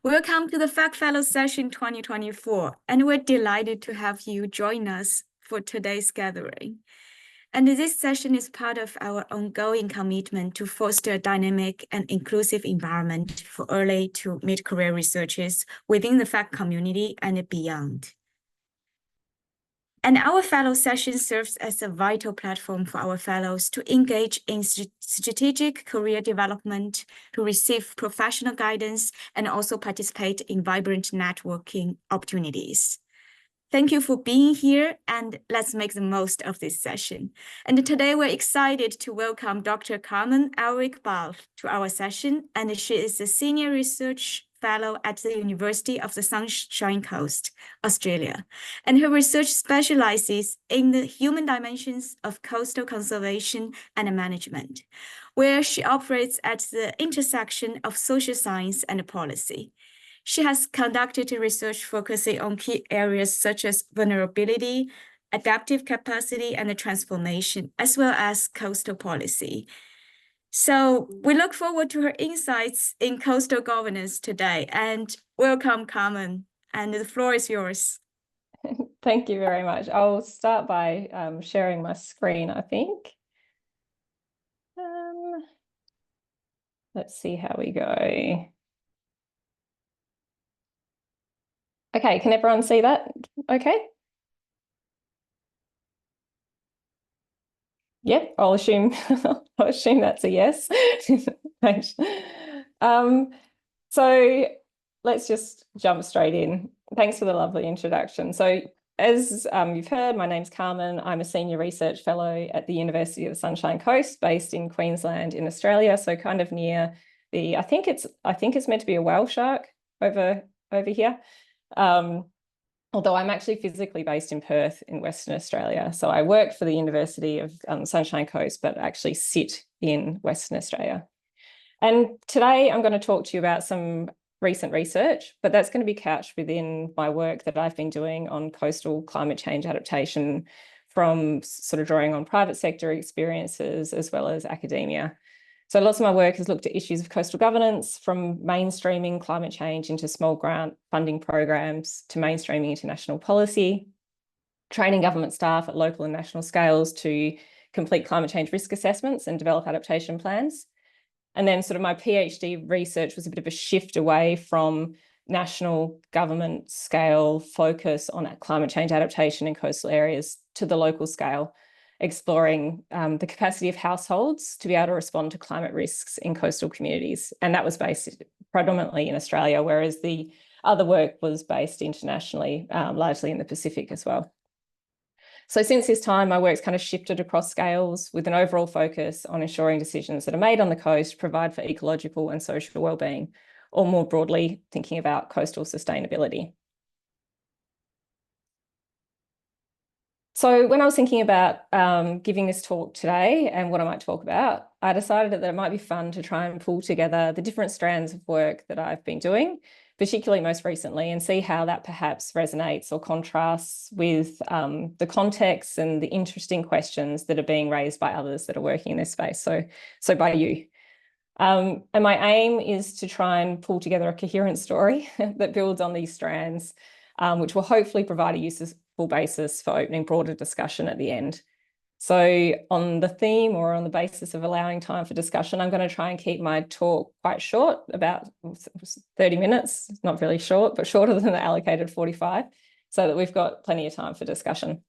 Welcome to the FEC Fellow Session 2024, and we're delighted to have you join us for today's gathering. And this session is part of our ongoing commitment to foster a dynamic and inclusive environment for early to mid-career researchers within the FEC community and beyond. And our fellow session serves as a vital platform for our fellows to engage in strategic career development, to receive professional guidance, and also participate in vibrant networking opportunities. Thank you for being here, and let's make the most of this session. And today we're excited to welcome Dr. Carmen Elrick-Barr to our session, and she is a Senior Research Fellow at the University of the Sunshine Coast, Australia. And her research specializes in the human dimensions of coastal conservation and management, where she operates at the intersection of social science and policy. She has conducted research focusing on key areas such as vulnerability, adaptive capacity, and transformation, as well as coastal policy. So we look forward to her insights in coastal governance today. And welcome, Carmen. And the floor is yours. Thank you very much. I'll start by sharing my screen, I think. Let's see how we go. Okay, can everyone see that? Okay. Yep, I'll assume that's a yes. Thanks. So let's just jump straight in. Thanks for the lovely introduction. So as you've heard, my name's Carmen. I'm a Senior Research Fellow at the University of the Sunshine Coast, based in Queensland in Australia, so kind of near the, I think it's meant to be a whale shark over here. Although I'm actually physically based in Perth in Western Australia. So I work for the University of Sunshine Coast, but actually sit in Western Australia. And today I'm going to talk to you about some recent research, but that's going to be couched within my work that I've been doing on coastal climate change adaptation, from sort of drawing on private sector experiences as well as academia. So lots of my work has looked at issues of coastal governance, from mainstreaming climate change into small grant funding programs to mainstreaming international policy, training government staff at local and national scales to complete climate change risk assessments and develop adaptation plans. And then sort of my PhD research was a bit of a shift away from national government scale focus on climate change adaptation in coastal areas to the local scale, exploring the capacity of households to be able to respond to climate risks in coastal communities. And that was based predominantly in Australia, whereas the other work was based internationally, largely in the Pacific as well. So since this time, my work's kind of shifted across scales with an overall focus on ensuring decisions that are made on the coast provide for ecological and social wellbeing, or more broadly, thinking about coastal sustainability. So when I was thinking about giving this talk today and what I might talk about, I decided that it might be fun to try and pull together the different strands of work that I've been doing, particularly most recently, and see how that perhaps resonates or contrasts with the context and the interesting questions that are being raised by others that are working in this space, so by you. And my aim is to try and pull together a coherent story that builds on these strands, which will hopefully provide a useful basis for opening broader discussion at the end. So on the theme, or on the basis of allowing time for discussion, I'm going to try and keep my talk quite short, about 30 minutes. It's not really short, but shorter than the allocated 45, so that we've got plenty of time for discussion.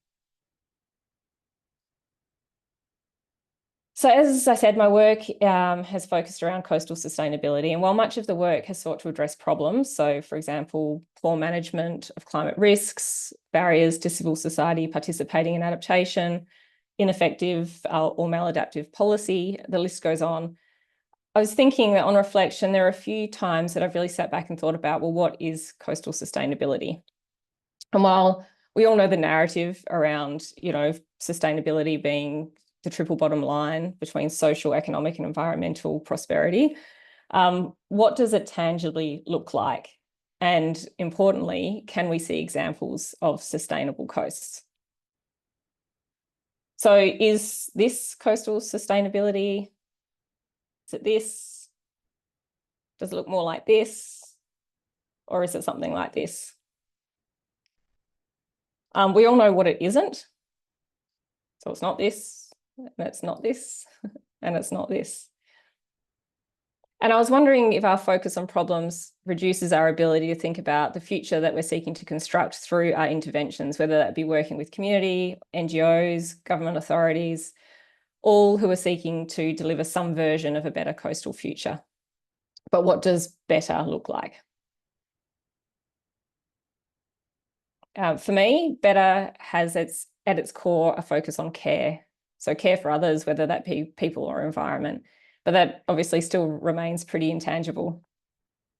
So as I said, my work has focused around coastal sustainability, and while much of the work has sought to address problems, so for example, poor management of climate risks, barriers to civil society participating in adaptation, ineffective or maladaptive policy, the list goes on. I was thinking that on reflection, there are a few times that I've really sat back and thought about, well, what is coastal sustainability? And while we all know the narrative around, sustainability being the triple bottom line between social, economic, and environmental prosperity, what does it tangibly look like? And importantly, can we see examples of sustainable coasts? So is this coastal sustainability? Is it this? Does it look more like this? Or is it something like this? We all know what it isn't. So it's not this, and it's not this, and it's not this. And I was wondering if our focus on problems reduces our ability to think about the future that we're seeking to construct through our interventions, whether that be working with community, NGOs, government authorities, all who are seeking to deliver some version of a better coastal future. But what does better look like? For me, better has at its core a focus on care. So care for others, whether that be people or environment. But that obviously still remains pretty intangible.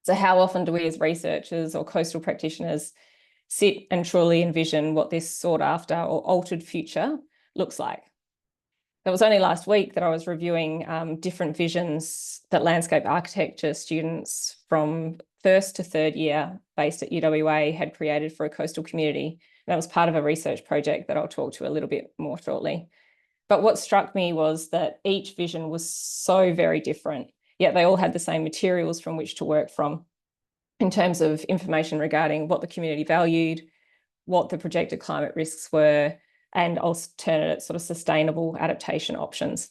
So how often do we as researchers or coastal practitioners sit and truly envision what this sought after or altered future looks like? It was only last week that I was reviewing different visions that landscape architecture students from first to third year based at UWA had created for a coastal community. That was part of a research project that I'll talk to a little bit more shortly. But what struck me was that each vision was so very different, yet they all had the same materials from which to work from in terms of information regarding what the community valued, what the projected climate risks were, and alternate sort of sustainable adaptation options.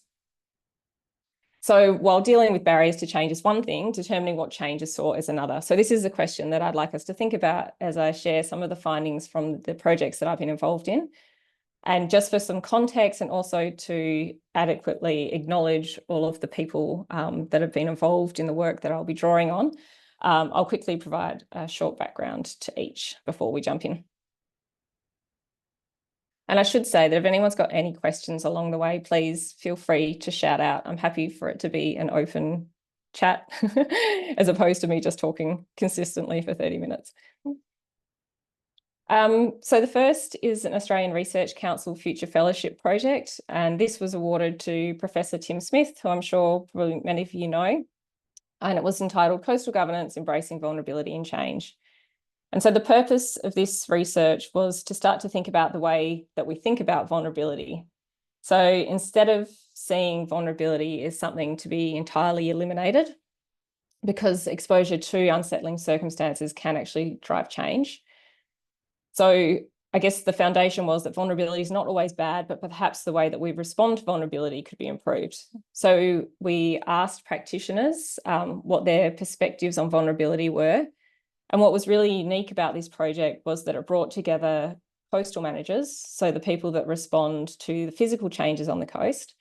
So while dealing with barriers to change is one thing, determining what change is sought is another. So this is a question that I'd like us to think about as I share some of the findings from the projects that I've been involved in. And just for some context and also to adequately acknowledge all of the people that have been involved in the work that I'll be drawing on, I'll quickly provide a short background to each before we jump in. And I should say that if anyone's got any questions along the way, please feel free to shout out. I'm happy for it to be an open chat as opposed to me just talking consistently for 30 minutes. So the first is an Australian Research Council Future Fellowship project, and this was awarded to Professor Tim Smith, who I'm sure probably many of you know, and it was entitled Coastal Governance, Embracing Vulnerability and Change. And so the purpose of this research was to start to think about the way that we think about vulnerability. So instead of seeing vulnerability as something to be entirely eliminated, because exposure to unsettling circumstances can actually drive change. So I guess the foundation was that vulnerability is not always bad, but perhaps the way that we respond to vulnerability could be improved. So we asked practitioners what their perspectives on vulnerability were. And what was really unique about this project was that it brought together coastal managers, so the people that respond to the physical changes on the coast,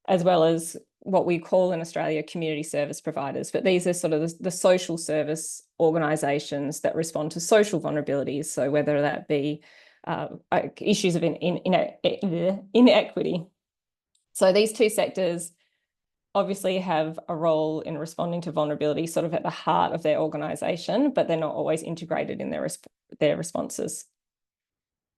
as well as what we call in Australia community service providers. But these are sort of the social service organisations that respond to social vulnerabilities. So whether that be issues of inequity. So these two sectors obviously have a role in responding to vulnerability sort of at the heart of their organisation, but they're not always integrated in their responses.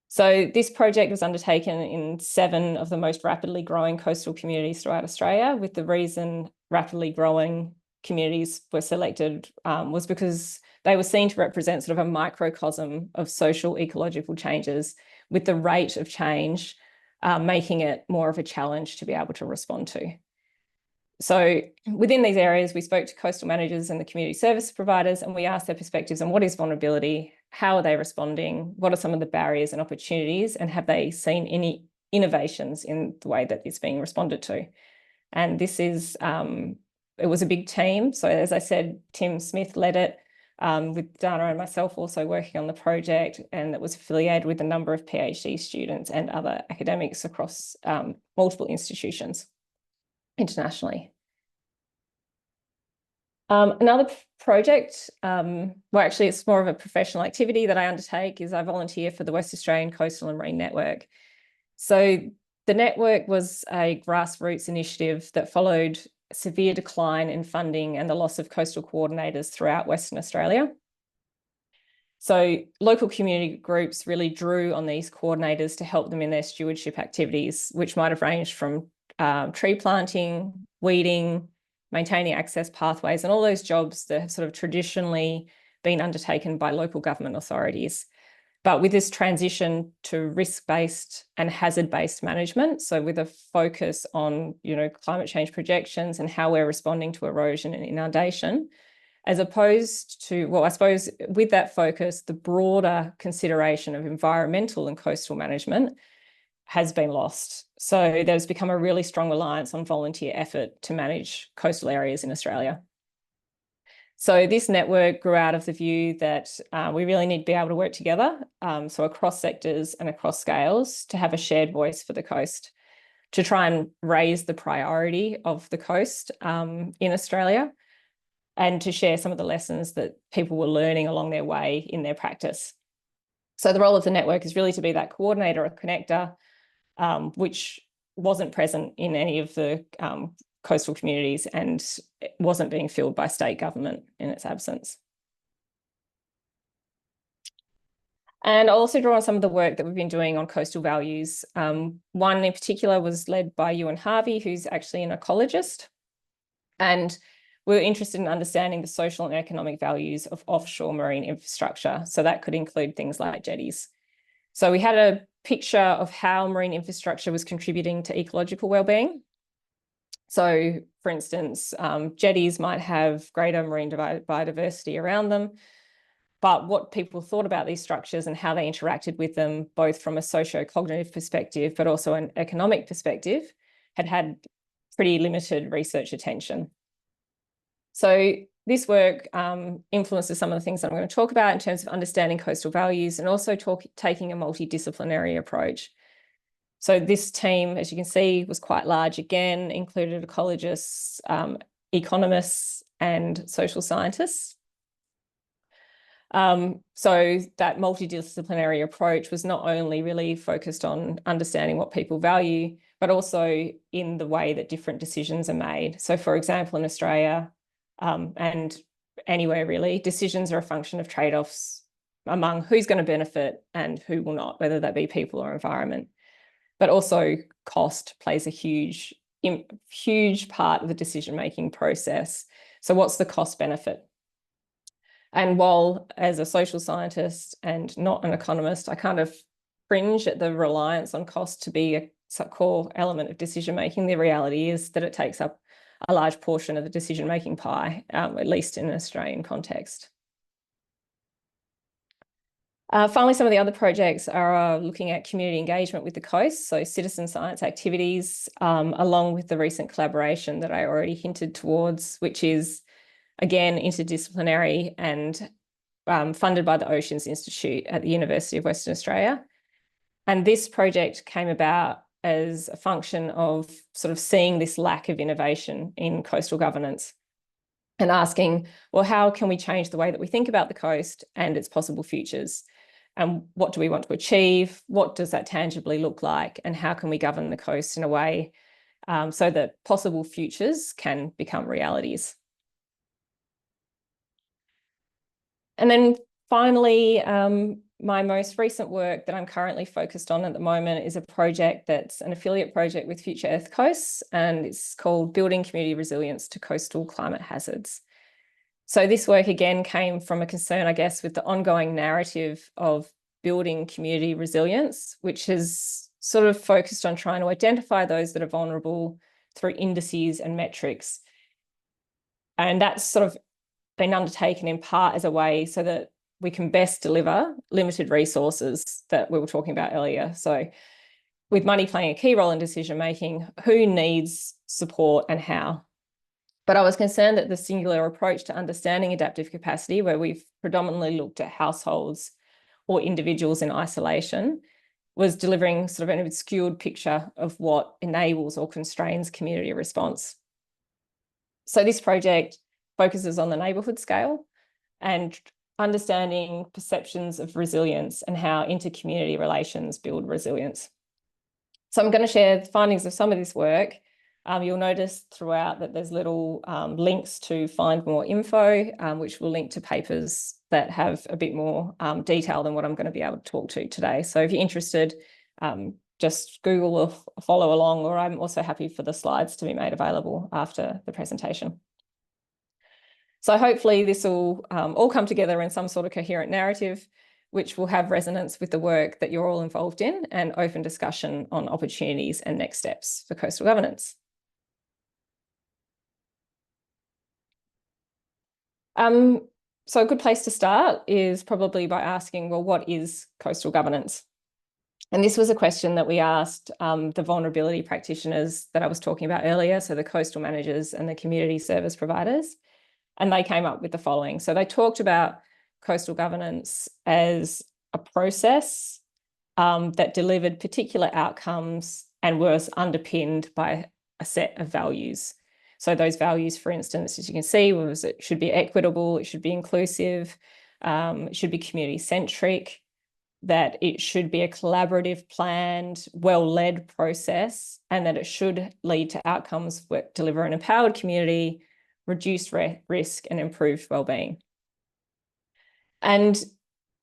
So this project was undertaken in 7 of the most rapidly growing coastal communities throughout Australia, with the reason rapidly growing communities were selected was because they were seen to represent sort of a microcosm of social ecological changes, with the rate of change making it more of a challenge to be able to respond to. So within these areas, we spoke to coastal managers and the community service providers, and we asked their perspectives on what is vulnerability, how are they responding, what are some of the barriers and opportunities, and have they seen any innovations in the way that it's being responded to. And this is, it was a big team. So as I said, Tim Smith led it, with Dana and myself also working on the project, and it was affiliated with a number of PhD students and other academics across multiple institutions internationally. Another project, well, actually, it's more of a professional activity that I undertake, is I volunteer for the West Australian Coastal and Marine Network. So the network was a grassroots initiative that followed a severe decline in funding and the loss of coastal coordinators throughout Western Australia. So local community groups really drew on these coordinators to help them in their stewardship activities, which might have ranged from tree planting, weeding, maintaining access pathways, and all those jobs that have sort of traditionally been undertaken by local government authorities. But with this transition to risk-based and hazard-based management, so with a focus on, climate change projections and how we're responding to erosion and inundation, as opposed to, well, I suppose with that focus, the broader consideration of environmental and coastal management has been lost. So there's become a really strong reliance on volunteer effort to manage coastal areas in Australia. So this network grew out of the view that we really need to be able to work together, so across sectors and across scales, to have a shared voice for the coast, to try and raise the priority of the coast in Australia, and to share some of the lessons that people were learning along their way in their practice. So the role of the network is really to be that coordinator or connector, which wasn't present in any of the coastal communities and wasn't being filled by state government in its absence. And I'll also draw on some of the work that we've been doing on coastal values. One in particular was led by Ewan Harvey, who's actually an ecologist. And we're interested in understanding the social and economic values of offshore marine infrastructure. So that could include things like jetties. So we had a picture of how marine infrastructure was contributing to ecological wellbeing. So, for instance, jetties might have greater marine biodiversity around them, but what people thought about these structures and how they interacted with them, both from a socio-cognitive perspective, but also an economic perspective, had pretty limited research attention. So this work influences some of the things that I'm going to talk about in terms of understanding coastal values and also taking a multidisciplinary approach. So this team, as you can see, was quite large again, included ecologists, economists, and social scientists. So that multidisciplinary approach was not only really focused on understanding what people value, but also in the way that different decisions are made. So for example, in Australia, and anywhere really, decisions are a function of trade-offs among who's going to benefit and who will not, whether that be people or environment. But also cost plays a huge part of the decision-making process. So what's the cost benefit? And while as a social scientist and not an economist, I kind of cringe at the reliance on cost to be a core element of decision-making, the reality is that it takes up a large portion of the decision-making pie, at least in an Australian context. Finally, some of the other projects are looking at community engagement with the coast, so citizen science activities, along with the recent collaboration that I already hinted towards, which is, again, interdisciplinary and funded by the Oceans Institute at the University of Western Australia. And this project came about as a function of sort of seeing this lack of innovation in coastal governance and asking, well, how can we change the way that we think about the coast and its possible futures? And what do we want to achieve? What does that tangibly look like? And how can we govern the coast in a way so that possible futures can become realities? And then finally, my most recent work that I'm currently focused on at the moment is a project that's an affiliate project with Future Earth Coasts, and it's called Building Community Resilience to Coastal Climate Hazards. So this work again came from a concern, I guess, with the ongoing narrative of building community resilience, which has sort of focused on trying to identify those that are vulnerable through indices and metrics. And that's sort of been undertaken in part as a way so that we can best deliver limited resources that we were talking about earlier. So with money playing a key role in decision-making, who needs support and how? But I was concerned that the singular approach to understanding adaptive capacity, where we've predominantly looked at households or individuals in isolation, was delivering sort of an obscured picture of what enables or constrains community response. So this project focuses on the neighbourhood scale and understanding perceptions of resilience and how inter-community relations build resilience. So I'm going to share the findings of some of this work. You'll notice throughout that there's little links to find more info, which will link to papers that have a bit more detail than what I'm going to be able to talk to today. So if you're interested, just Google or follow along, or I'm also happy for the slides to be made available after the presentation. So hopefully this will all come together in some sort of coherent narrative, which will have resonance with the work that you're all involved in and open discussion on opportunities and next steps for coastal governance. So a good place to start is probably by asking, well, what is coastal governance? And this was a question that we asked the vulnerability practitioners that I was talking about earlier, so the coastal managers and the community service providers, and they came up with the following. So they talked about coastal governance as a process that delivered particular outcomes and was underpinned by a set of values. So those values, for instance, as you can see, was it should be equitable, it should be inclusive, it should be community-centric, that it should be a collaborative, planned, well-led process, and that it should lead to outcomes that deliver an empowered community, reduced risk, and improved well-being. And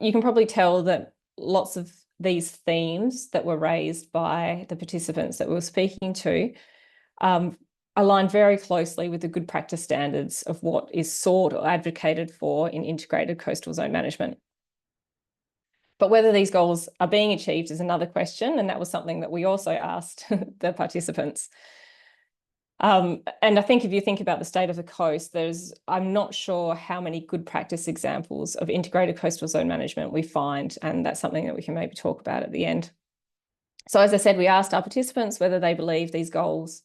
you can probably tell that lots of these themes that were raised by the participants that we were speaking to align very closely with the good practice standards of what is sought or advocated for in integrated coastal zone management. But whether these goals are being achieved is another question, and that was something that we also asked the participants. And I think if you think about the state of the coast, I'm not sure how many good practice examples of integrated coastal zone management we find, and that's something that we can maybe talk about at the end. So as I said, we asked our participants whether they believe these goals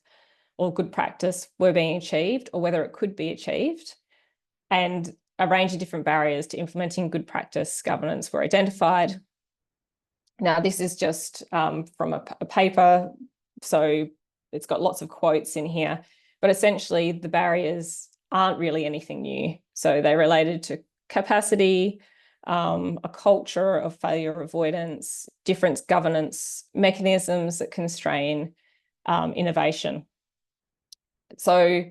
or good practice were being achieved or whether it could be achieved. And a range of different barriers to implementing good practice governance were identified. Now, this is just from a paper, so it's got lots of quotes in here, but essentially the barriers aren't really anything new. So they're related to capacity, a culture of failure avoidance, different governance mechanisms that constrain innovation. So,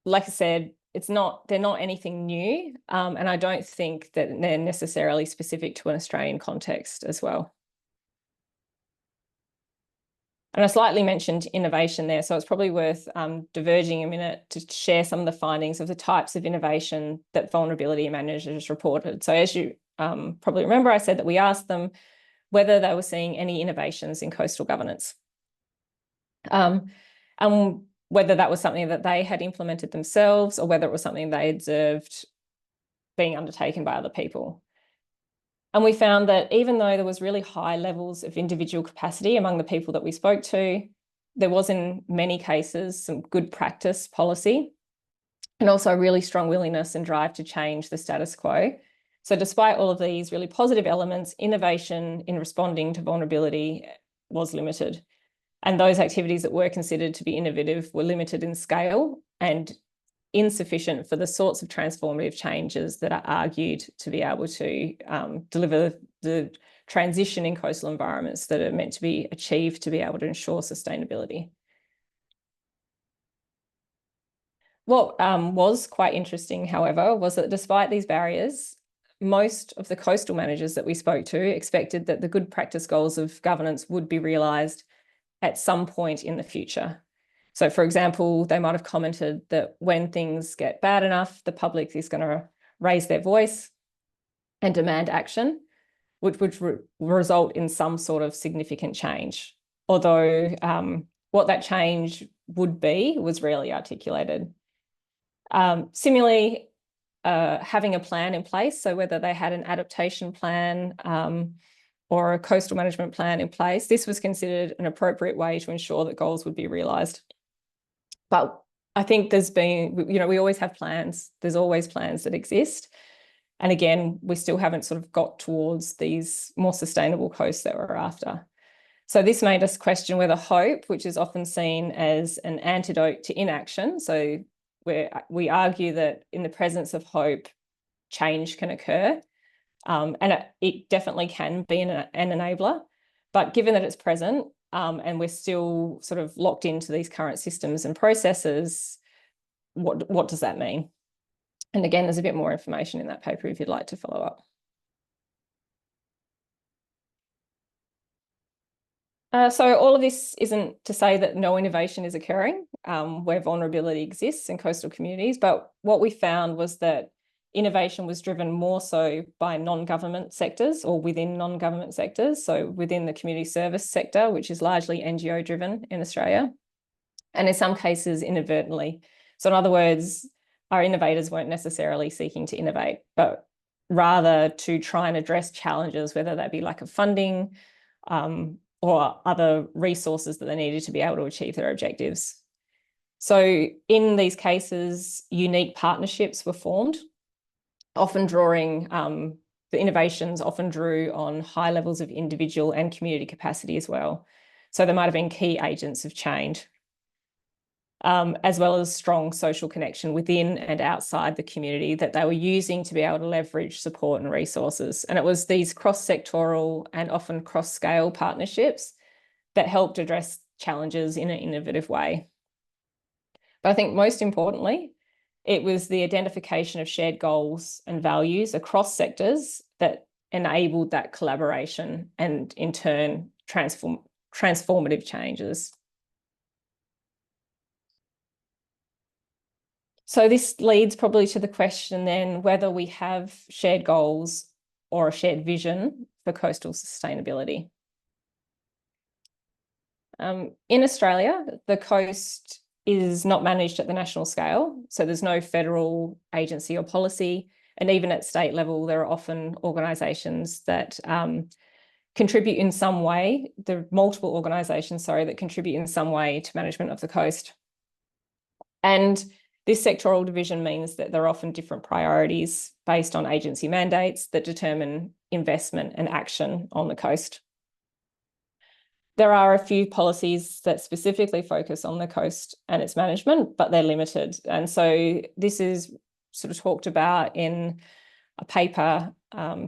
like I said, they're not anything new, and I don't think that they're necessarily specific to an Australian context as well. And I slightly mentioned innovation there, so it's probably worth diverging a minute to share some of the findings of the types of innovation that vulnerability managers reported. So as you probably remember, I said that we asked them whether they were seeing any innovations in coastal governance. And whether that was something that they had implemented themselves or whether it was something they observed being undertaken by other people. And we found that even though there was really high levels of individual capacity among the people that we spoke to, there was in many cases some good practice policy and also a really strong willingness and drive to change the status quo. So despite all of these really positive elements, innovation in responding to vulnerability was limited. And those activities that were considered to be innovative were limited in scale and insufficient for the sorts of transformative changes that are argued to be able to deliver the transition in coastal environments that are meant to be achieved to be able to ensure sustainability. What was quite interesting, however, was that despite these barriers, most of the coastal managers that we spoke to expected that the good practice goals of governance would be realised at some point in the future. So, for example, they might have commented that when things get bad enough, the public is going to raise their voice and demand action, which would result in some sort of significant change. Although what that change would be was rarely articulated. Similarly, having a plan in place, so whether they had an adaptation plan or a coastal management plan in place, this was considered an appropriate way to ensure that goals would be realised. But I think there's been, we always have plans. There's always plans that exist. And again, we still haven't sort of got towards these more sustainable coasts that we're after. So this made us question whether hope, which is often seen as an antidote to inaction, so we argue that in the presence of hope, change can occur. And it definitely can be an enabler, but given that it's present and we're still sort of locked into these current systems and processes, what does that mean? And again, there's a bit more information in that paper if you'd like to follow up. So all of this isn't to say that no innovation is occurring where vulnerability exists in coastal communities, but what we found was that innovation was driven more so by non-government sectors or within non-government sectors, so within the community service sector, which is largely NGO driven in Australia, and in some cases inadvertently. So in other words, our innovators weren't necessarily seeking to innovate, but rather to try and address challenges, whether that be lack of funding or other resources that they needed to be able to achieve their objectives. So in these cases, unique partnerships were formed, often drawing, the innovations often drew on high levels of individual and community capacity as well. So they might have been key agents of change, as well as strong social connection within and outside the community that they were using to be able to leverage support and resources. And it was these cross-sectoral and often cross-scale partnerships that helped address challenges in an innovative way. But I think most importantly, it was the identification of shared goals and values across sectors that enabled that collaboration and in turn transformative changes. So this leads probably to the question then whether we have shared goals or a shared vision for coastal sustainability. In Australia, the coast is not managed at the national scale, so there's no federal agency or policy, and even at state level, there are often organisations that contribute in some way. There are multiple organisations, that contribute in some way to management of the coast. And this sectoral division means that there are often different priorities based on agency mandates that determine investment and action on the coast. There are a few policies that specifically focus on the coast and its management, but they're limited. And so this is sort of talked about in a paper,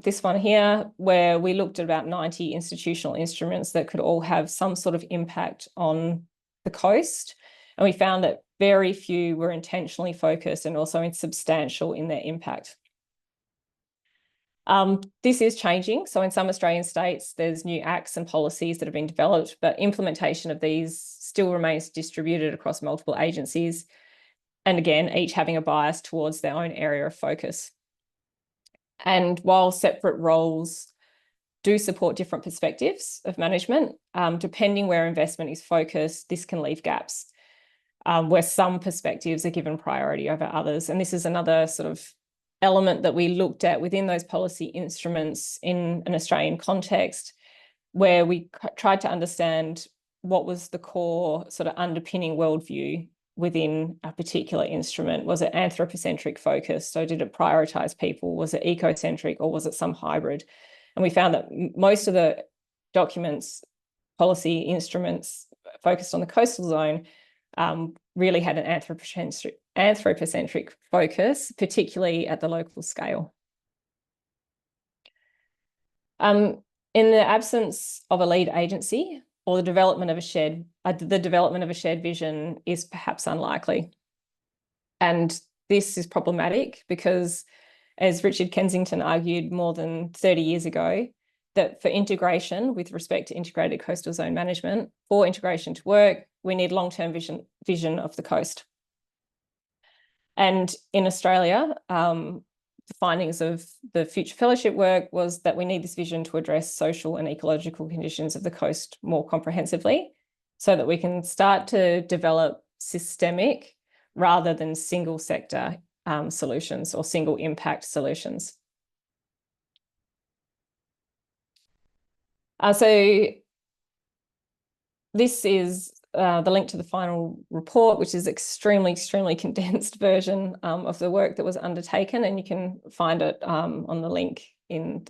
this one here, where we looked at about 90 institutional instruments that could all have some sort of impact on the coast. And we found that very few were intentionally focused and also substantial in their impact. This is changing. So in some Australian states, there's new acts and policies that have been developed, but implementation of these still remains distributed across multiple agencies. And again, each having a bias towards their own area of focus. And while separate roles do support different perspectives of management, depending where investment is focused, this can leave gaps where some perspectives are given priority over others. And this is another sort of element that we looked at within those policy instruments in an Australian context, where we tried to understand what was the core sort of underpinning worldview within a particular instrument. Was it anthropocentric focus? So did it prioritise people? Was it ecocentric, or was it some hybrid? And we found that most of the documents, policy instruments focused on the coastal zone really had an anthropocentric focus, particularly at the local scale. In the absence of a lead agency, or the development of a shared vision is perhaps unlikely. And this is problematic because, as Richard Kensington argued more than 30 years ago, that for integration with respect to integrated coastal zone management, for integration to work, we need long-term vision of the coast. And in Australia, the findings of the future fellowship work was that we need this vision to address social and ecological conditions of the coast more comprehensively, so that we can start to develop systemic rather than single sector solutions or single impact solutions. So this is the link to the final report, which is extremely condensed version of the work that was undertaken, and you can find it on the link in,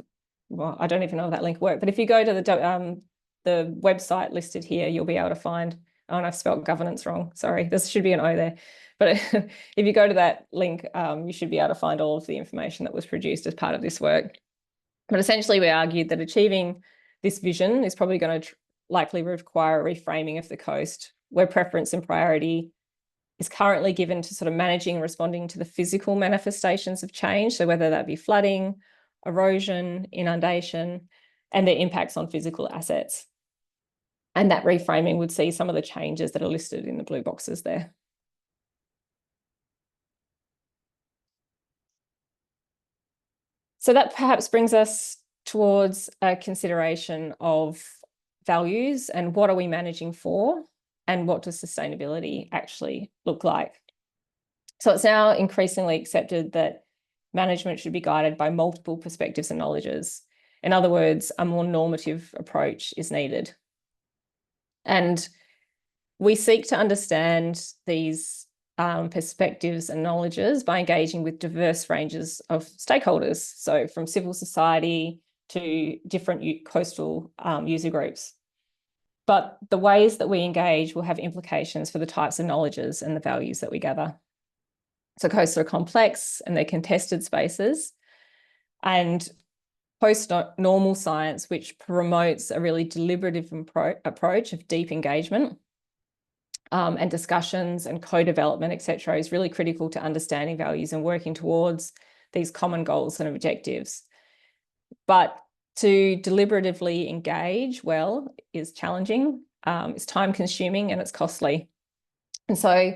well, I don't even know if that link worked, but if you go to the website listed here, you'll be able to find, oh, and I've spelled governance wrong, sorry, there should be an O there. But if you go to that link, you should be able to find all of the information that was produced as part of this work. But essentially, we argued that achieving this vision is probably going to likely require a reframing of the coast, where preference and priority is currently given to sort of managing and responding to the physical manifestations of change. So whether that be flooding, erosion, inundation, and their impacts on physical assets. And that reframing would see some of the changes that are listed in the blue boxes there. So that perhaps brings us towards a consideration of values and what are we managing for, and what does sustainability actually look like. So it's now increasingly accepted that management should be guided by multiple perspectives and knowledges. In other words, a more normative approach is needed. And we seek to understand these perspectives and knowledges by engaging with diverse ranges of stakeholders. So from civil society to different coastal user groups. But the ways that we engage will have implications for the types of knowledges and the values that we gather. So coasts are complex and they're contested spaces. And post-normal science, which promotes a really deliberative approach of deep engagement and discussions and co-development, etc., is really critical to understanding values and working towards these common goals and objectives. But to deliberatively engage well is challenging, it's time-consuming and it's costly. And so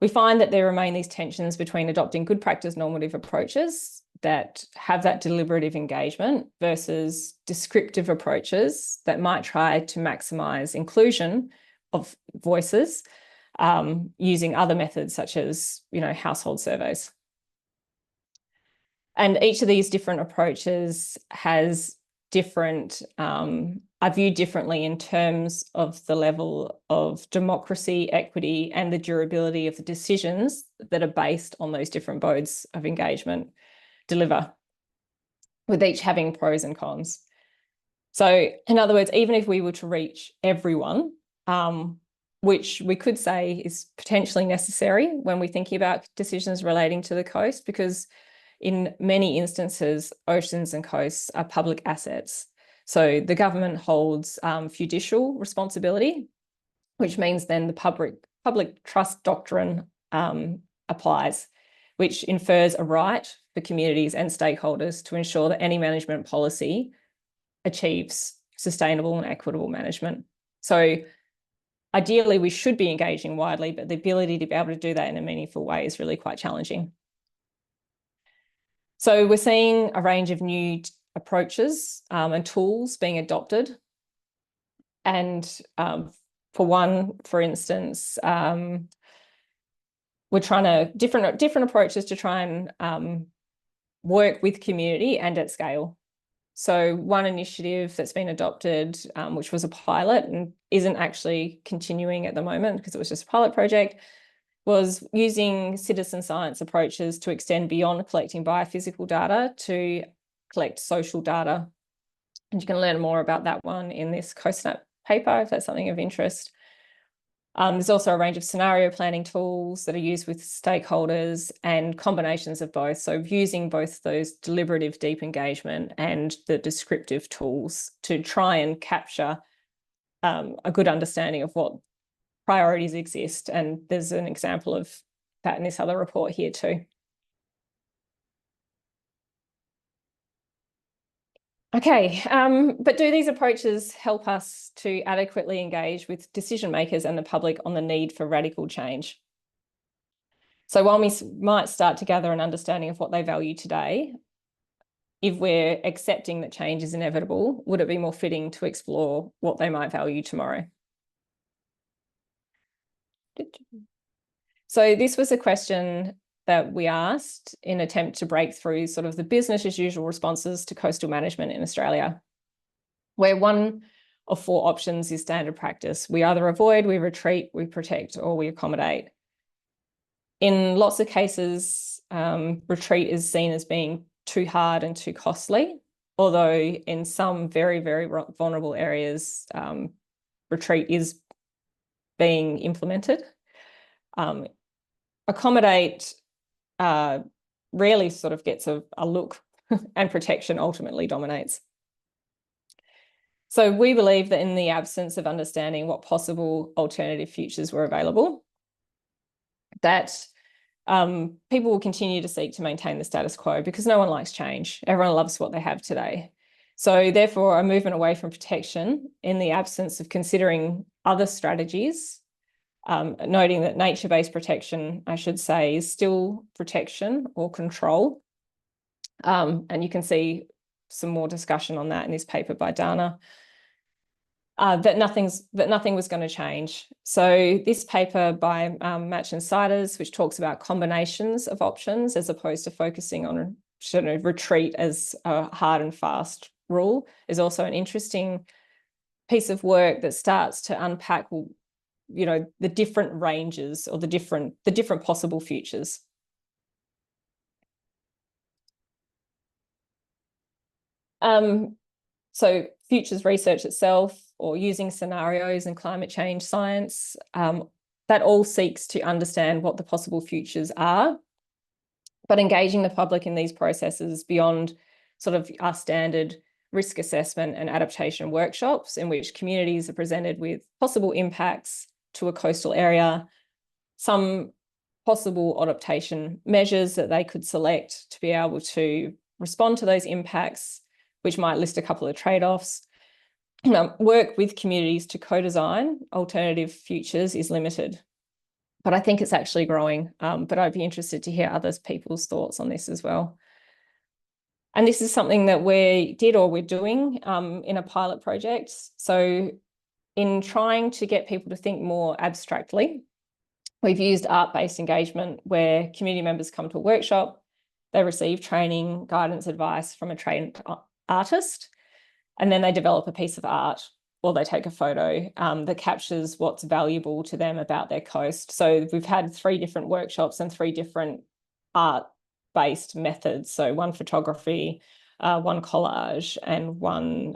we find that there remain these tensions between adopting good practice normative approaches that have that deliberative engagement versus descriptive approaches that might try to maximise inclusion of voices using other methods such as, household surveys. And each of these different approaches has different, are viewed differently in terms of the level of democracy, equity, and the durability of the decisions that are based on those different modes of engagement deliver, with each having pros and cons. So in other words, even if we were to reach everyone, which we could say is potentially necessary when we're thinking about decisions relating to the coast, because in many instances, oceans and coasts are public assets. So the government holds judicial responsibility, which means then the public trust doctrine applies, which infers a right for communities and stakeholders to ensure that any management policy achieves sustainable and equitable management. So ideally, we should be engaging widely, but the ability to be able to do that in a meaningful way is really quite challenging. So we're seeing a range of new approaches and tools being adopted. And for instance, we're trying to different approaches to try and work with community and at scale. So one initiative that's been adopted, which was a pilot and isn't actually continuing at the moment because it was just a pilot project, was using citizen science approaches to extend beyond collecting biophysical data to collect social data. And you can learn more about that one in this CoastNet paper, if that's something of interest. There's also a range of scenario planning tools that are used with stakeholders and combinations of both. So using both those deliberative deep engagement and the descriptive tools to try and capture a good understanding of what priorities exist. And there's an example of that in this other report here too. Okay, but do these approaches help us to adequately engage with decision makers and the public on the need for radical change? So while we might start to gather an understanding of what they value today, if we're accepting that change is inevitable, would it be more fitting to explore what they might value tomorrow? So this was a question that we asked in an attempt to break through sort of the business as usual responses to coastal management in Australia, where one of four options is standard practice. We either avoid, we retreat, we protect, or we accommodate. In lots of cases, retreat is seen as being too hard and too costly, although in some very, very vulnerable areas, retreat is being implemented. Accommodate rarely sort of gets a look and protection ultimately dominates. So we believe that in the absence of understanding what possible alternative futures were available, that people will continue to seek to maintain the status quo because no one likes change. Everyone loves what they have today. So therefore, a movement away from protection in the absence of considering other strategies, noting that nature-based protection, I should say, is still protection or control. And you can see some more discussion on that in this paper by Dana. that nothing was going to change. So this paper by Match and Siders, which talks about combinations of options as opposed to focusing on retreat as a hard and fast rule, is also an interesting piece of work that starts to unpack, the different ranges or the different possible futures. So futures research itself, or using scenarios in climate change science, that all seeks to understand what the possible futures are, but engaging the public in these processes beyond sort of our standard risk assessment and adaptation workshops, in which communities are presented with possible impacts to a coastal area, some possible adaptation measures that they could select to be able to respond to those impacts, which might list a couple of trade-offs. Work with communities to co-design alternative futures is limited, but I think it's actually growing. But I'd be interested to hear other people's thoughts on this as well. And this is something that we're doing in a pilot project. So in trying to get people to think more abstractly, we've used art-based engagement, where community members come to a workshop, they receive training, guidance, advice from a trained artist, and then they develop a piece of art, or they take a photo that captures what's valuable to them about their coast. So we've had 3 different workshops and 3 different art-based methods. So one photography, one collage, and one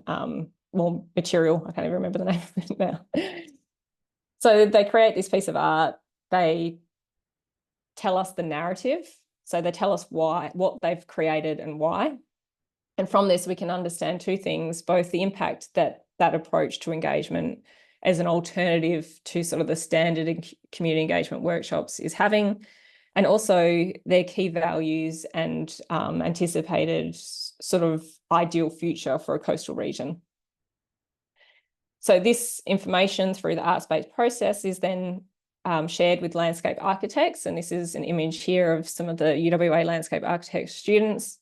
more material. I can't even remember the name of it now. So they create this piece of art. They tell us the narrative. So they tell us what they've created and why. And from this, we can understand 2 things, both the impact that approach to engagement as an alternative to sort of the standard community engagement workshops is having, and also their key values and anticipated sort of ideal future for a coastal region. So this information through the arts-based process is then shared with landscape architects. And this is an image here of some of the UWA landscape architect students.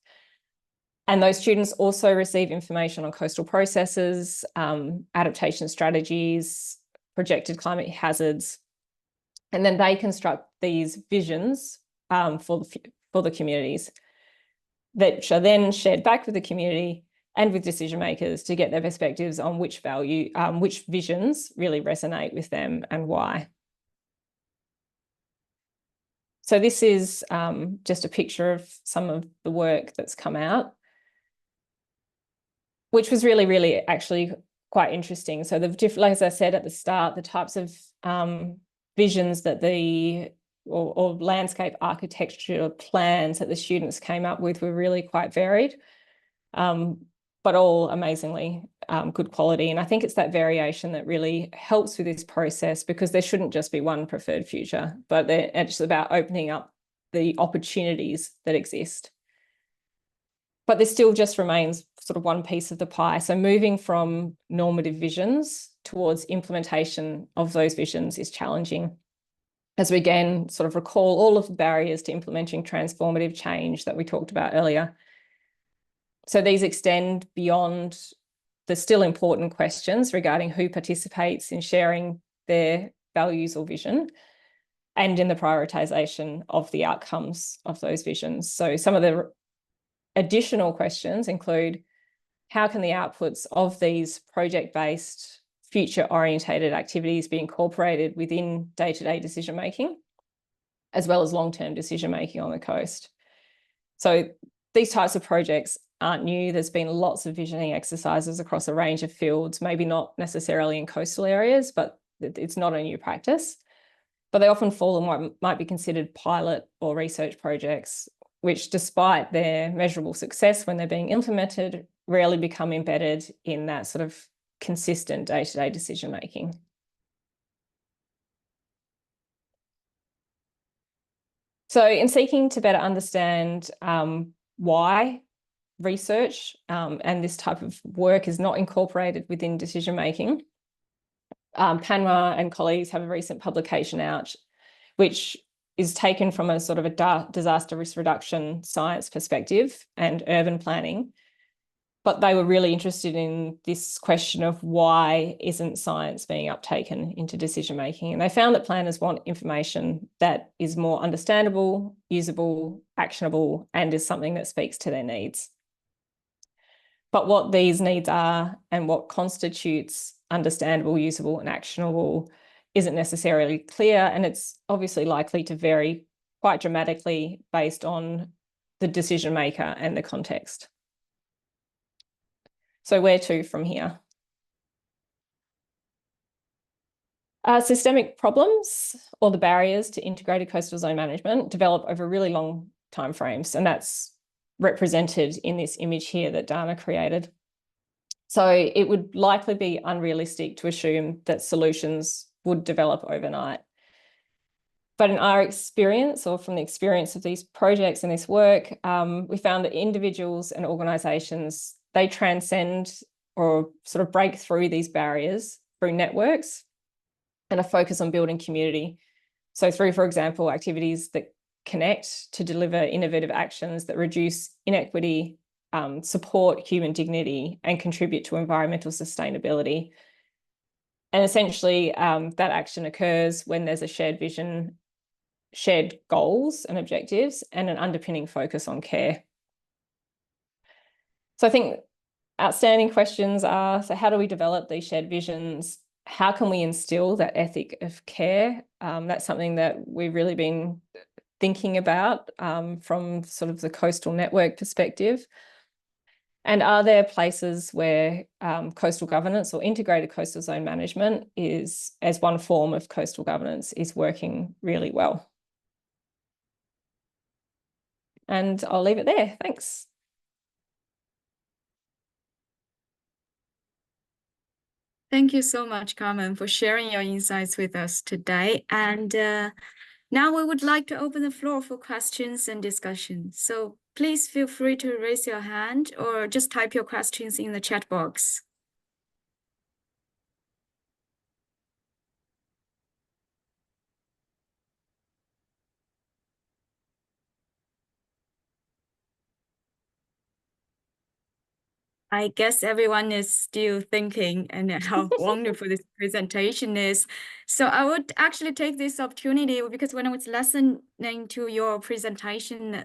And those students also receive information on coastal processes, adaptation strategies, projected climate hazards, and then they construct these visions for the communities, that are then shared back with the community and with decision makers to get their perspectives on which visions really resonate with them and why. So this is just a picture of some of the work that's come out, which was really, really actually quite interesting. So like as I said at the start, the types of visions that or landscape architecture plans that the students came up with were really quite varied, but all amazingly good quality. And I think it's that variation that really helps with this process, because there shouldn't just be one preferred future, but it's about opening up the opportunities that exist. But there still just remains sort of one piece of the pie. So moving from normative visions towards implementation of those visions is challenging, as we again sort of recall all of the barriers to implementing transformative change that we talked about earlier. So these extend beyond the still important questions regarding who participates in sharing their values or vision, and in the prioritisation of the outcomes of those visions. So some of the additional questions include, how can the outputs of these project-based, future-orientated activities be incorporated within day-to-day decision-making, as well as long-term decision-making on the coast? So these types of projects aren't new. There's been lots of visioning exercises across a range of fields, maybe not necessarily in coastal areas, but it's not a new practice. But they often fall in what might be considered pilot or research projects, which, despite their measurable success when they're being implemented, rarely become embedded in that sort of consistent day-to-day decision-making. So in seeking to better understand why research and this type of work is not incorporated within decision-making, Panma and colleagues have a recent publication out, which is taken from a sort of a disaster risk reduction science perspective and urban planning, But they were really interested in this question of why isn't science being uptaken into decision making? And they found that planners want information that is more understandable, usable, actionable, and is something that speaks to their needs. But what these needs are and what constitutes understandable, usable, and actionable isn't necessarily clear, and it's obviously likely to vary quite dramatically based on the decision maker and the context. So where to from here? Systemic problems or the barriers to integrated coastal zone management develop over really long timeframes, and that's represented in this image here that Dana created. So it would likely be unrealistic to assume that solutions would develop overnight. But in our experience, or from the experience of these projects and this work, we found that individuals and organisations, they transcend or sort of break through these barriers through networks and a focus on building community. So through, for example, activities that connect to deliver innovative actions that reduce inequity, support human dignity, and contribute to environmental sustainability. And essentially, that action occurs when there's a shared vision, shared goals and objectives, and an underpinning focus on care. So I think outstanding questions are, so how do we develop these shared visions? How can we instill that ethic of care? That's something that we've really been thinking about from sort of the coastal network perspective. And are there places where coastal governance or integrated coastal zone management is, as one form of coastal governance, is working really well? And I'll leave it there. Thanks. Thank you so much, Carmen, for sharing your insights with us today. And now we would like to open the floor for questions and discussion. So please feel free to raise your hand or just type your questions in the chat box. I guess everyone is still thinking and how wonderful this presentation is. So I would actually take this opportunity because when I was listening to your presentation,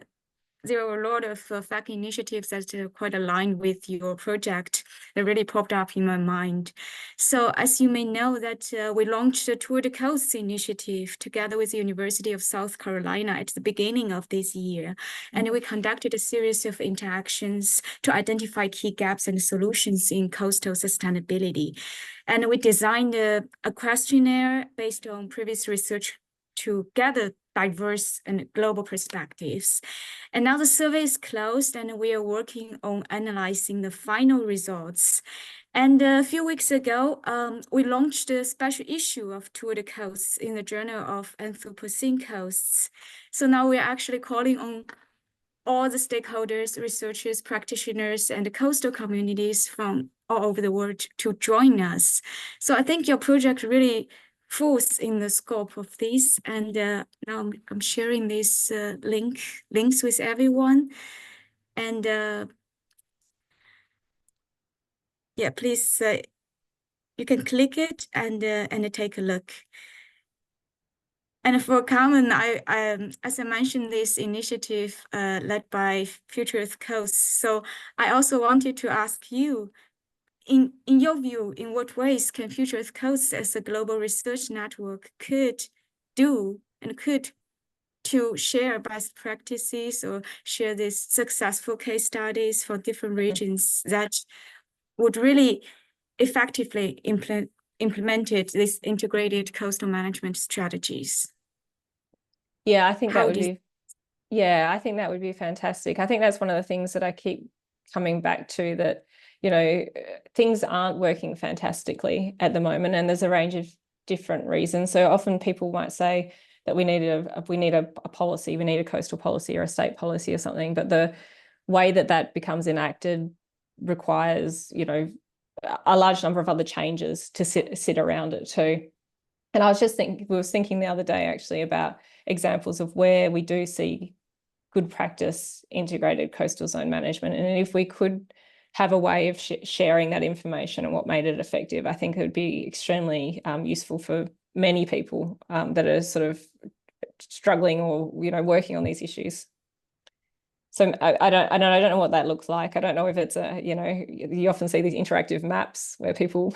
there were a lot of FEC initiatives that are quite aligned with your project that really popped up in my mind. So as you may know that we launched the Tour de Coast initiative together with the University of South Carolina at the beginning of this year. And we conducted a series of interactions to identify key gaps and solutions in coastal sustainability. And we designed a questionnaire based on previous research to gather diverse and global perspectives. And now the survey is closed and we are working on analyzing the final results. And a few weeks ago, we launched a special issue of Tour de Coasts in the Journal of Anthropocene Coasts. So now we're actually calling on all the stakeholders, researchers, practitioners, and the coastal communities from all over the world to join us. So I think your project really falls in the scope of this. And now I'm sharing these links with everyone. And yeah, please, you can click it and take a look. And for Carmen, I as I mentioned, this initiative led by Future Earth Coast. So I also wanted to ask you, in your view, in what ways can Future Earth Coast as a global research network could do and could to share best practices or share these successful case studies for different regions that would really effectively implemented these integrated coastal management strategies? Yeah, I think that would be, yeah, I think that would be fantastic. I think that's one of the things that I keep coming back to, that, you know, things aren't working fantastically at the moment, and there's a range of different reasons. So often people might say that we need a policy, we need a coastal policy or a state policy or something, but the way that that becomes enacted requires, you know, a large number of other changes to sit around it too. And I was just thinking the other day actually about examples of where we do see good practice integrated coastal zone management. And if we could have a way of sharing that information and what made it effective, I think it would be extremely useful for many people that are sort of struggling or, you know, working on these issues. So I don't know what that looks like. I don't know if it's a, you know, you often see these interactive maps where people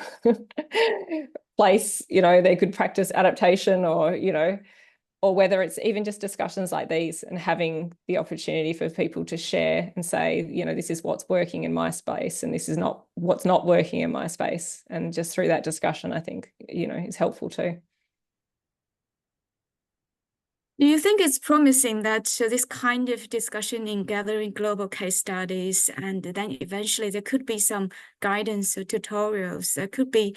place, you know, they could practice adaptation, or, you know, or whether it's even just discussions like these and having the opportunity for people to share and say, you know, this is what's working in my space and this is not what's not working in my space. And just through that discussion, I think, you know, is helpful too. Do you think it's promising that this kind of discussion in gathering global case studies, and then eventually there could be some guidance or tutorials that could be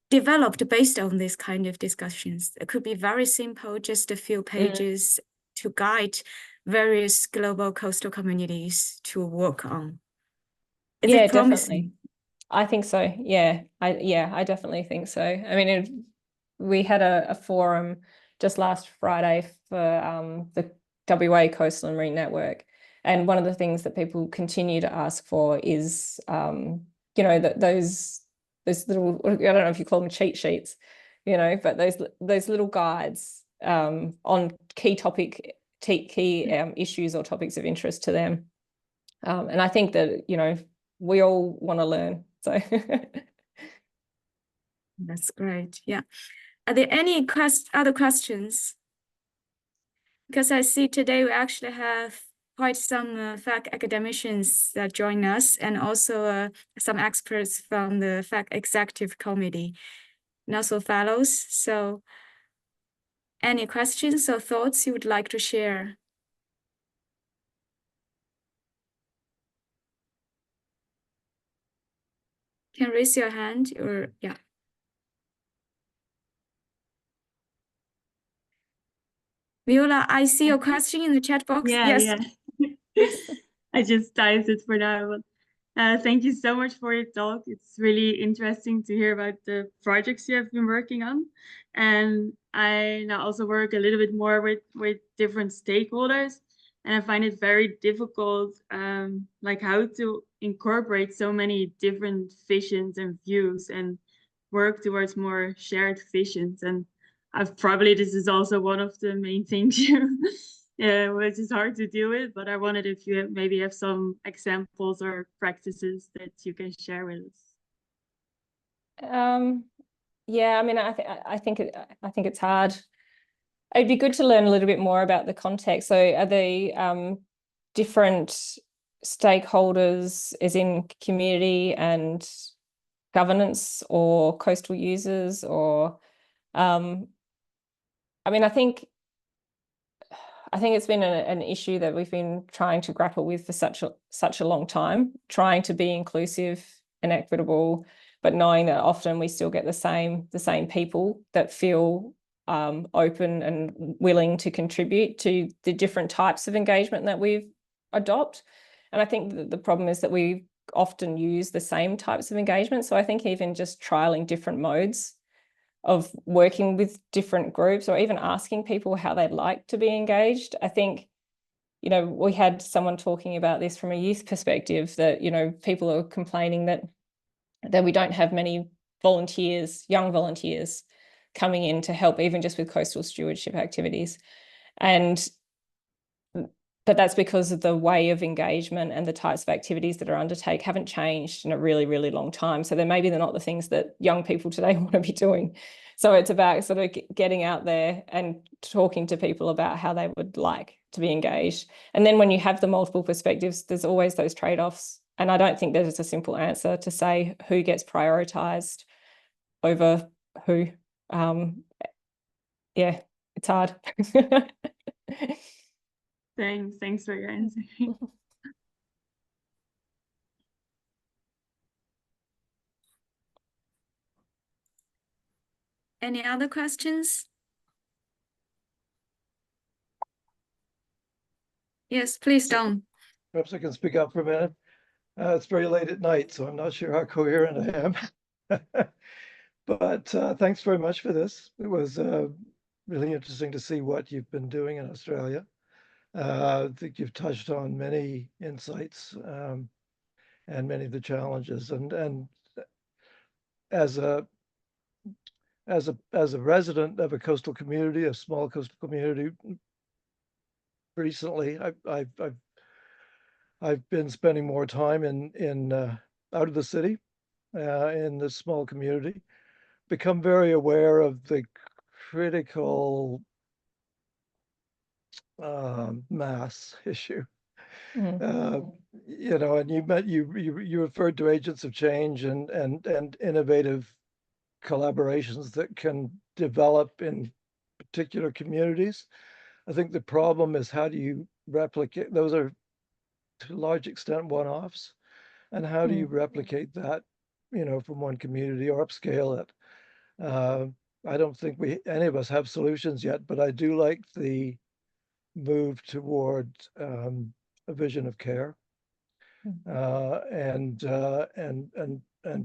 developed based on this kind of discussions? It could be very simple, just a few pages to guide various global coastal communities to work on. Is it promising? Definitely. I think so. Yeah, I definitely think so. I mean, we had a forum just last Friday for the WA Coastal and Marine Network, and one of the things that people continue to ask for is, you know, that those little, I don't know if you call them cheat sheets, you know, but those little guides on key issues or topics of interest to them, and I think that, you know, we all want to learn. So That's great. Yeah. Are there any other questions? Because I see today we actually have quite some FEC academicians that join us, and also some experts from the FEC Executive Committee, and also fellows. So any questions or thoughts you would like to share? Can raise your hand, or yeah. Viola, I see your question in the chat box. Yeah, yes. yeah. Please. I just typed it for now, but thank you so much for your talk. It's really interesting to hear about the projects you have been working on. And I now also work a little bit more with different stakeholders, and I find it very difficult, like how to incorporate so many different visions and views and work towards more shared visions. And this is also one of the main things which is hard to deal with, but I wondered if you maybe have some examples or practices that you can share with us. Yeah, I mean, I think it's hard. It'd be good to learn a little bit more about the context. So are the different stakeholders, as in community and governance, or coastal users, or I mean, I think it's been an issue that we've been trying to grapple with for such a long time, trying to be inclusive and equitable, but knowing that often we still get the same people that feel open and willing to contribute to the different types of engagement that we adopt. And I think that the problem is that we often use the same types of engagement. So I think even just trialing different modes of working with different groups, or even asking people how they'd like to be engaged. I think, you know, we had someone talking about this from a youth perspective, that, you know, people are complaining that we don't have many volunteers, young volunteers, coming in to help even just with coastal stewardship activities. But that's because of the way of engagement and the types of activities that are undertaken haven't changed in a really, really long time. So they're not the things that young people today want to be doing. So it's about sort of getting out there and talking to people about how they would like to be engaged. And then when you have the multiple perspectives, there's always those trade-offs. And I don't think there's a simple answer to say who gets prioritized over who. Yeah, it's hard. Thanks for your answer. Any other questions? Yes, please, Don. Perhaps I can speak up for a minute. It's very late at night, so I'm not sure how coherent I am. But thanks very much for this. It was really interesting to see what you've been doing in Australia. I think you've touched on many insights and many of the challenges. And as a resident of a coastal community, a small coastal community, recently I've been spending more time in out of the city, in this small community, become very aware of the critical mass issue. You know, and you referred to agents of change and innovative collaborations that can develop in particular communities. I think the problem is, how do you replicate? Those are to a large extent one-offs, and how do you replicate that, you know, from one community or upscale it? I don't think any of us have solutions yet, but I do like the move toward a vision of care, and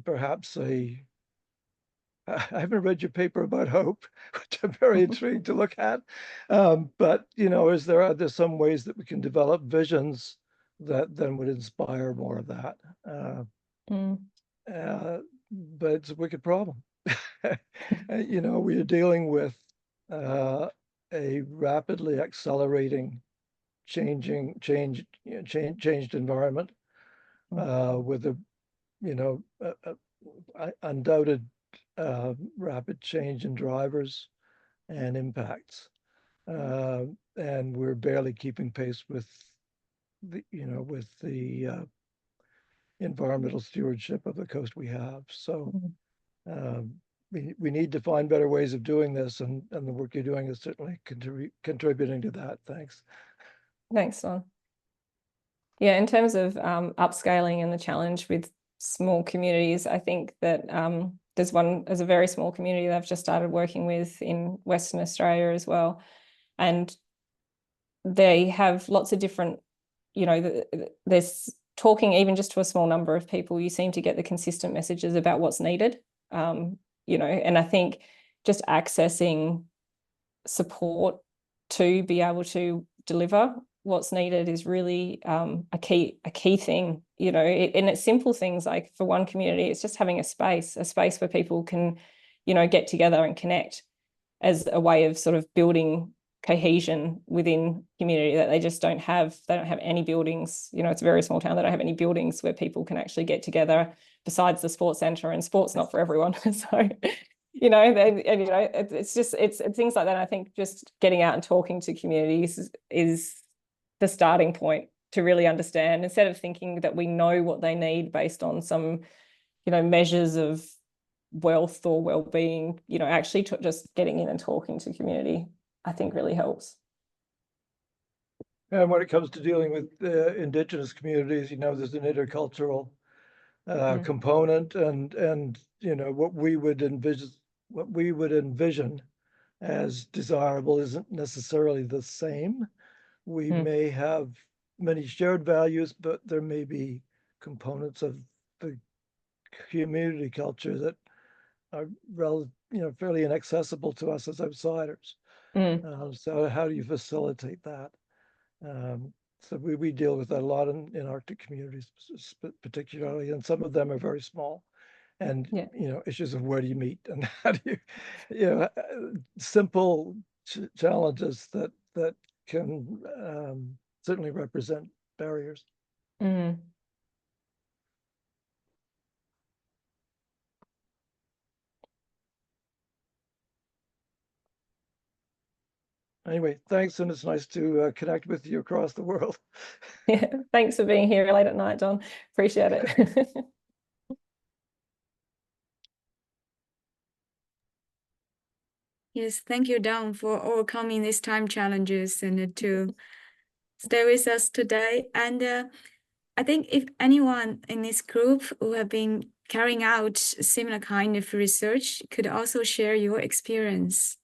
perhaps I haven't read your paper about hope, which I'm very intrigued to look at. But you know, are there some ways that we can develop visions that then would inspire more of that? But it's a wicked problem. You know, we are dealing with a rapidly accelerating, changed environment, with a, you know, undoubted rapid change in drivers and impacts, and we're barely keeping pace with the, you know, with the environmental stewardship of the coast we have. So we need to find better ways of doing this, and the work you're doing is certainly contributing to that. Thanks. Thanks, Don. Yeah, in terms of upscaling and the challenge with small communities, I think that there's a very small community that I've just started working with in Western Australia as well. And they have lots of different, you know, there's talking even just to a small number of people, you seem to get the consistent messages about what's needed, you know, and I think just accessing support to be able to deliver what's needed is really a key thing, you know, and it's simple things like, for one community, it's just having a space where people can, you know, get together and connect, as a way of sort of building cohesion within community that they just don't have. They don't have any buildings, you know, it's a very small town. They don't have any buildings where people can actually get together besides the sports centre, and sport's not for everyone. So, you know, and you know, it's things like that. I think just getting out and talking to communities is the starting point to really understand, instead of thinking that we know what they need based on some, you know, measures of wealth or well-being, you know, actually just getting in and talking to community, I think really helps. And when it comes to dealing with Indigenous communities, you know, there's an intercultural component, and you know, what we would envision as desirable isn't necessarily the same. We may have many shared values, but there may be components of the community culture that are fairly inaccessible to us as outsiders. So how do you facilitate that? So we deal with that a lot in Arctic communities, particularly, and some of them are very small. And you know, issues of where do you meet, and how do you know, simple challenges that can certainly represent barriers. Anyway, thanks, and it's nice to connect with you across the world. Yeah, thanks for being here late at night, Don. Appreciate it. Yes, thank you, Don, for overcoming these time challenges and to stay with us today. And I think if anyone in this group who have been carrying out similar kind of research could also share your experience.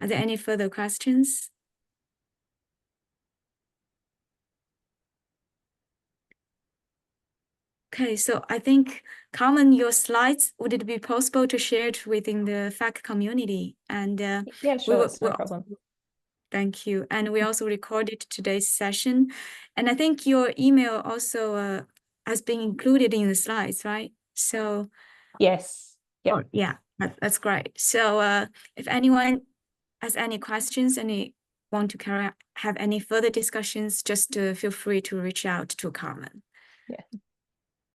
Are there any further questions? Okay, so I think, Carmen, your slides, would it be possible to share it within the FEC community? And yeah, sure, that's no problem. Thank you. And we also recorded today's session. And I think your email also has been included in the slides, right? So Yes. Yep. oh, yeah, that's great. So if anyone has any questions and want to have any further discussions, just feel free to reach out to Carmen.